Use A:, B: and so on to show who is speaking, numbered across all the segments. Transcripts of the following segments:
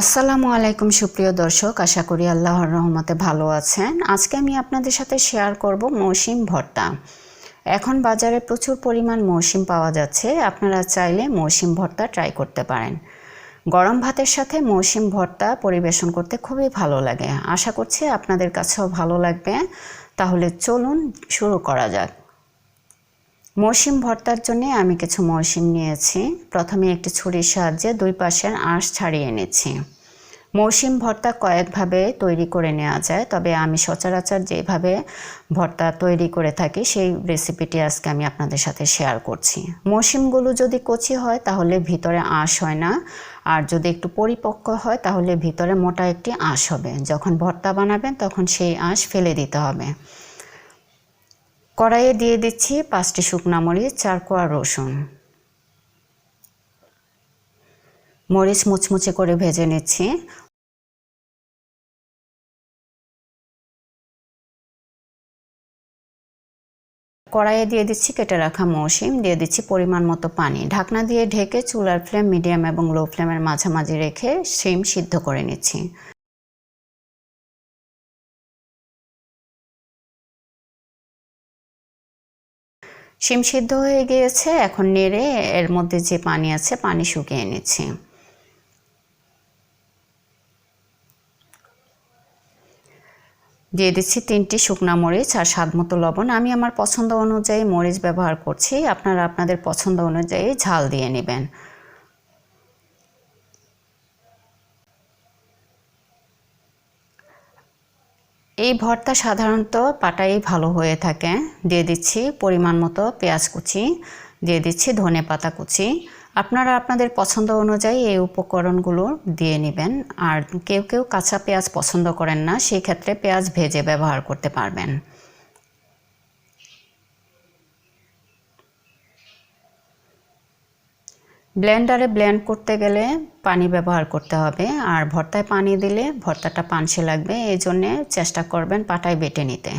A: আসসালামু আলাইকুম সুপ্রিয় দর্শক, আশা করি আল্লাহর রহমতে ভালো আছেন। আজকে আমি আপনাদের সাথে শেয়ার করব মৌসিম ভর্তা। এখন বাজারে প্রচুর পরিমাণ মৌসিম পাওয়া যাচ্ছে, আপনারা চাইলে মৌসিম ভর্তা ট্রাই করতে পারেন। গরম ভাতের সাথে মৌসিম ভর্তা পরিবেশন করতে খুবই ভালো লাগে। আশা করছি আপনাদের কাছেও ভালো লাগবে। তাহলে চলুন শুরু করা যাক। মৌসিম ভর্তার জন্য আমি কিছু মৌসিম নিয়েছি। প্রথমে একটি ছুরির সাহায্যে দুই পাশের আঁশ ছাড়িয়ে নিচ্ছি। মৌসিম ভর্তা কয়েকভাবে তৈরি করে নেওয়া যায়, তবে আমি সচরাচর যেভাবে ভর্তা তৈরি করে থাকি সেই রেসিপিটি আজকে আমি আপনাদের সাথে শেয়ার করছি। মৌসিমগুলো যদি কচি হয় তাহলে ভিতরে আঁশ হয় না, আর যদি একটু পরিপক্ক হয় তাহলে ভিতরে মোটা একটি আঁশ হবে। যখন ভর্তা বানাবেন তখন সেই আঁশ ফেলে দিতে হবে। কড়াইয়ে দিয়ে দিচ্ছি 5টি শুকনা মরিচ, 4 কোয়া রসুন। মরিচ মুচমুচে করে ভেজে নিচ্ছি। কড়াইয়ে দিয়ে দিচ্ছি কেটে রাখা মৌসিম, দিয়ে দিচ্ছি পরিমাণ মতো পানি। ঢাকনা দিয়ে ঢেকে চুলার ফ্লেম মিডিয়াম এবং লো ফ্লেমের মাঝামাঝি রেখে শিম সিদ্ধ করে নিচ্ছি। শিম সিদ্ধ হয়ে গিয়েছে, এখন নেড়ে এর মধ্যে যে পানি আছে পানি শুকিয়ে নিচ্ছি। দিয়ে দিচ্ছি 3টি শুকনা মরিচ আর স্বাদমতো লবণ। আমি আমার পছন্দ অনুযায়ী মরিচ ব্যবহার করছি, আপনারা আপনাদের পছন্দ অনুযায়ী ঝাল দিয়ে নেবেন। এই ভর্তা সাধারণত পাটাই ভালো হয়ে থাকে। দিয়ে দিচ্ছি পরিমাণ মতো পেঁয়াজ কুচি, দিয়ে দিচ্ছি ধনেপাতা কুচি। আপনারা আপনাদের পছন্দ অনুযায়ী এই উপকরণগুলো দিয়ে নেবেন। আর কেউ কেউ কাঁচা পেঁয়াজ পছন্দ করেন না, সেই ক্ষেত্রে পেঁয়াজ ভেজে ব্যবহার করতে পারবেন। ব্লেন্ডারে ব্লেন্ড করতে গেলে পানি ব্যবহার করতে হবে, আর ভর্তায় পানি দিলে ভর্তাটা পানসে লাগবে, এই জন্যে চেষ্টা করবেন পাটায় বেটে নিতে।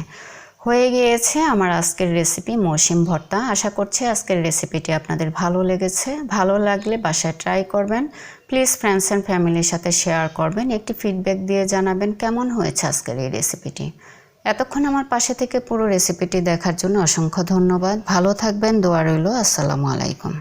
A: হয়ে গিয়েছে আমার আজকের রেসিপি মৌসিম ভর্তা। আশা করছি আজকের রেসিপিটি আপনাদের ভালো লেগেছে। ভালো লাগলে বাসায় ট্রাই করবেন। প্লিজ ফ্রেন্ডস অ্যান্ড ফ্যামিলির সাথে শেয়ার করবেন। একটি ফিডব্যাক দিয়ে জানাবেন কেমন হয়েছে আজকের এই রেসিপিটি। এতক্ষণ আমার পাশে থেকে পুরো রেসিপিটি দেখার জন্য অসংখ্য ধন্যবাদ। ভালো থাকবেন, দোয়া রইল। আসসালামু আলাইকুম।